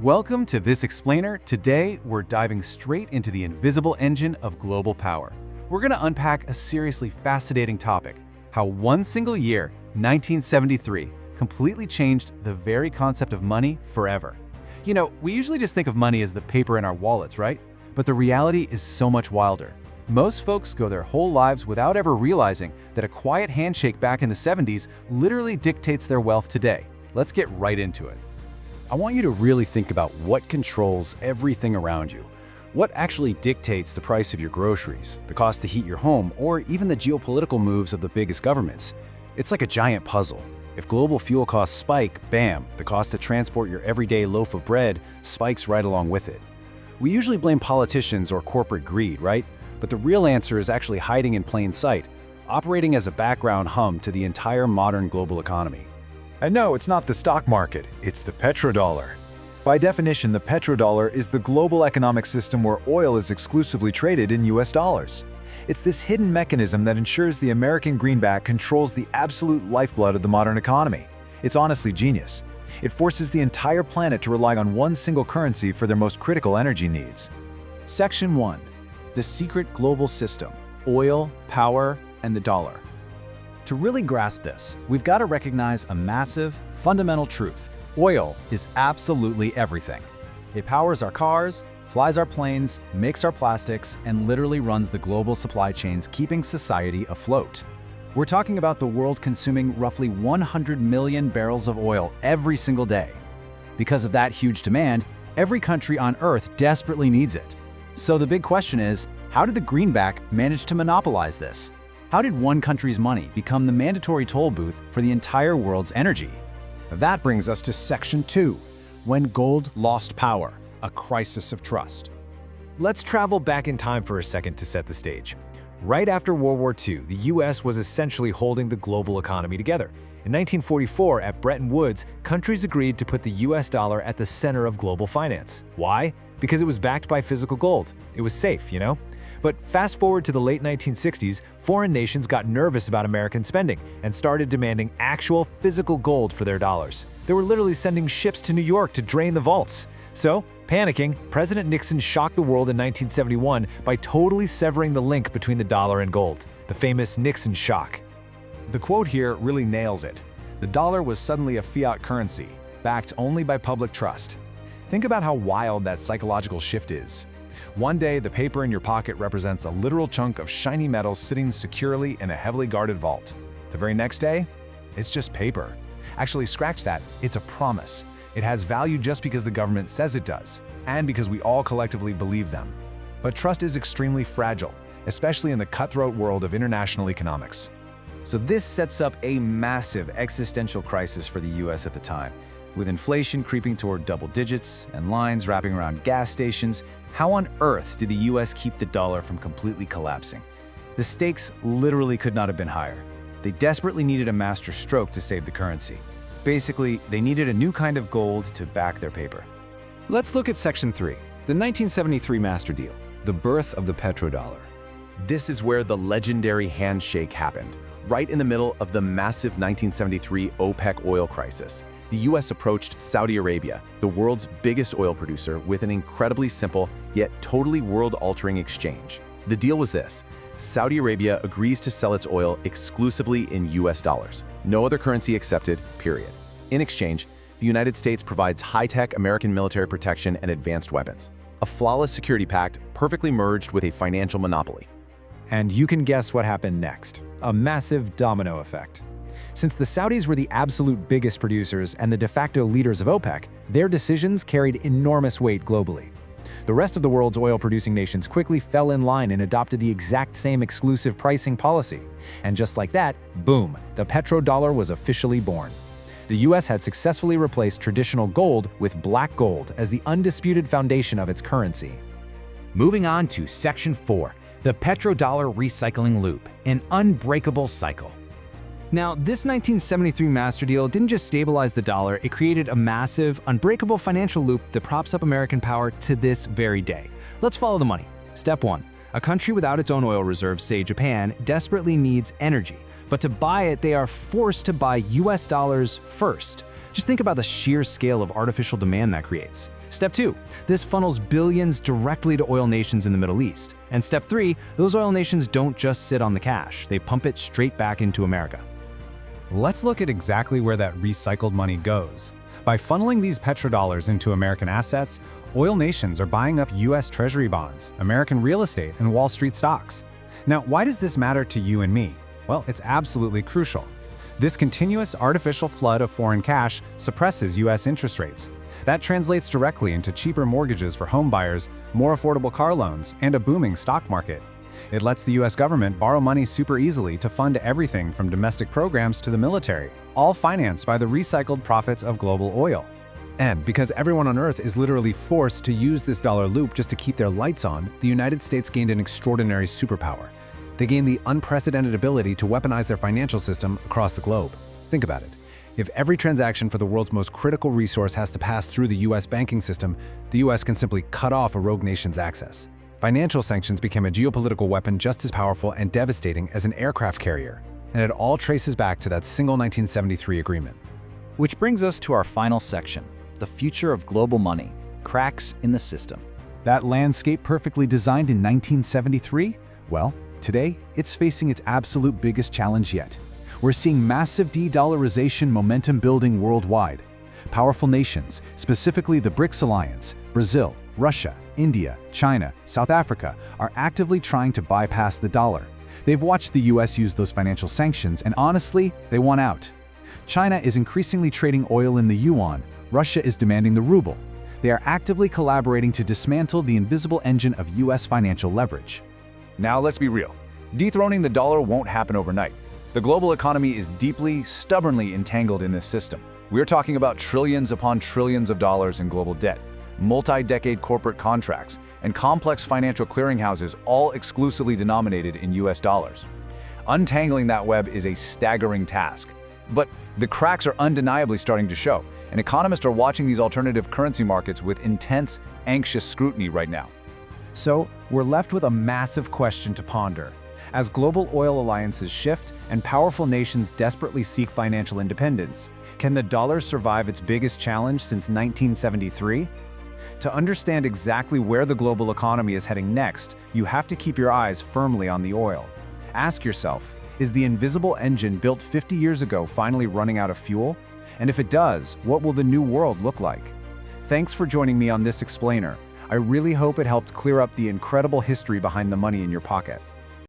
Welcome to This Explainer. Today, we're diving straight into the invisible engine of global power. We're going to unpack a seriously fascinating topic: how one single year, 1973, completely changed the very concept of money forever. You know, we usually just think of money as the paper in our wallets, right? But the reality is so much wilder. Most folks go their whole lives without ever realizing that a quiet handshake back in the 70s literally dictates their wealth today. Let's get right into it. I want you to really think about what controls everything around you. What actually dictates the price of your groceries, the cost to heat your home, or even the geopolitical moves of the biggest governments? It's like a giant puzzle. If global fuel costs spike, bam, the cost to transport your everyday loaf of bread spikes right along with it. We usually blame politicians or corporate greed, right? But the real answer is actually hiding in plain sight, operating as a background hum to the entire modern global economy. And no, it's not the stock market, it's the petrodollar. By definition, the petrodollar is the global economic system where oil is exclusively traded in US dollars. It's this hidden mechanism that ensures the American greenback controls the absolute lifeblood of the modern economy. It's honestly genius. It forces the entire planet to rely on one single currency for their most critical energy needs. Section 1. The secret global system: oil, power, and the dollar. To really grasp this, we've got to recognize a massive, fundamental truth. Oil is absolutely everything. It powers our cars, flies our planes, makes our plastics, and literally runs the global supply chains, keeping society afloat. We're talking about the world consuming roughly 100 million barrels of oil every single day. Because of that huge demand, every country on Earth desperately needs it. So the big question is, how did the greenback manage to monopolize this? How did one country's money become the mandatory toll booth for the entire world's energy? That brings us to Section 2, when gold lost power, a crisis of trust. Let's travel back in time for a second to set the stage. Right after World War II, the US was essentially holding the global economy together. In 1944, at Bretton Woods, countries agreed to put the US dollar at the center of global finance. Why? Because it was backed by physical gold. It was safe, you know? But fast forward to the late 1960s, foreign nations got nervous about American spending and started demanding actual physical gold for their dollars. They were literally sending ships to New York to drain the vaults. So, panicking, President Nixon shocked the world in 1971 by totally severing the link between the dollar and gold, the famous Nixon shock. The quote here really nails it. The dollar was suddenly a fiat currency, backed only by public trust. Think about how wild that psychological shift is. One day, the paper in your pocket represents a literal chunk of shiny metal sitting securely in a heavily guarded vault. The very next day, it's just paper. Actually, scratch that, it's a promise. It has value just because the government says it does, and because we all collectively believe them. But trust is extremely fragile, especially in the cutthroat world of international economics. So this sets up a massive existential crisis for the US at the time. With inflation creeping toward double digits and lines wrapping around gas stations, how on earth did the US keep the dollar from completely collapsing? The stakes literally could not have been higher. They desperately needed a master stroke to save the currency. Basically, they needed a new kind of gold to back their paper. Let's look at Section 3, the 1973 Master Deal, the birth of the petrodollar. This is where the legendary handshake happened, right in the middle of the massive 1973 OPEC oil crisis. The US approached Saudi Arabia, the world's biggest oil producer, with an incredibly simple yet totally world-altering exchange. The deal was this: Saudi Arabia agrees to sell its oil exclusively in US dollars. No other currency accepted, period. In exchange, the United States provides high-tech American military protection and advanced weapons. A flawless security pact perfectly merged with a financial monopoly. And you can guess what happened next. A massive domino effect. Since the Saudis were the absolute biggest producers and the de facto leaders of OPEC, their decisions carried enormous weight globally. The rest of the world's oil-producing nations quickly fell in line and adopted the exact same exclusive pricing policy. And just like that, boom, the petrodollar was officially born. The US had successfully replaced traditional gold with black gold as the undisputed foundation of its currency. Moving on to Section 4, the petrodollar recycling loop, an unbreakable cycle. Now, this 1973 Master Deal didn't just stabilize the dollar, it created a massive, unbreakable financial loop that props up American power to this very day. Let's follow the money. Step 1. A country without its own oil reserves, say Japan, desperately needs energy. But to buy it, they are forced to buy US dollars first. Just think about the sheer scale of artificial demand that creates. Step 2, this funnels billions directly to oil nations in the Middle East. And Step 3, those oil nations don't just sit on the cash, they pump it straight back into America. Let's look at exactly where that recycled money goes. By funneling these petrodollars into American assets, oil nations are buying up U.S. Treasury bonds, American real estate, and Wall Street stocks. Now, why does this matter to you and me? Well, it's absolutely crucial. This continuous artificial flood of foreign cash suppresses U.S. interest rates. That translates directly into cheaper mortgages for home buyers, more affordable car loans, and a booming stock market. It lets the U.S. government borrow money super easily to fund everything from domestic programs to the military, all financed by the recycled profits of global oil. And because everyone on Earth is literally forced to use this dollar loop just to keep their lights on, the United States gained an extraordinary superpower. They gained the unprecedented ability to weaponize their financial system across the globe. Think about it. If every transaction for the world's most critical resource has to pass through the U.S. banking system, the U.S. can simply cut off a rogue nation's access. Financial sanctions became a geopolitical weapon just as powerful and devastating as an aircraft carrier, and it all traces back to that single 1973 agreement. Which brings us to our final section, the future of global money, cracks in the system. That landscape perfectly designed in 1973? Well, today, it's facing its absolute biggest challenge yet. We're seeing massive de-dollarization momentum building worldwide. Powerful nations, specifically the BRICS alliance, Brazil, Russia, India, China, South Africa, are actively trying to bypass the dollar. They've watched the US use those financial sanctions, and honestly, they want out. China is increasingly trading oil in the yuan. Russia is demanding the ruble. They are actively collaborating to dismantle the invisible engine of US financial leverage. Now let's be real. Dethroning the dollar won't happen overnight. The global economy is deeply, stubbornly entangled in this system. We're talking about trillions upon trillions of dollars in global debt, multi-decade corporate contracts, and complex financial clearinghouses all exclusively denominated in US dollars. Untangling that web is a staggering task. But the cracks are undeniably starting to show, and economists are watching these alternative currency markets with intense, anxious scrutiny right now. So, we're left with a massive question to ponder. As global oil alliances shift and powerful nations desperately seek financial independence, can the dollar survive its biggest challenge since 1973? To understand exactly where the global economy is heading next, you have to keep your eyes firmly on the oil. Ask yourself, is the invisible engine built 50 years ago finally running out of fuel? And if it does, what will the new world look like? Thanks for joining me on this explainer. I really hope it helped clear up the incredible history behind the money in your pocket.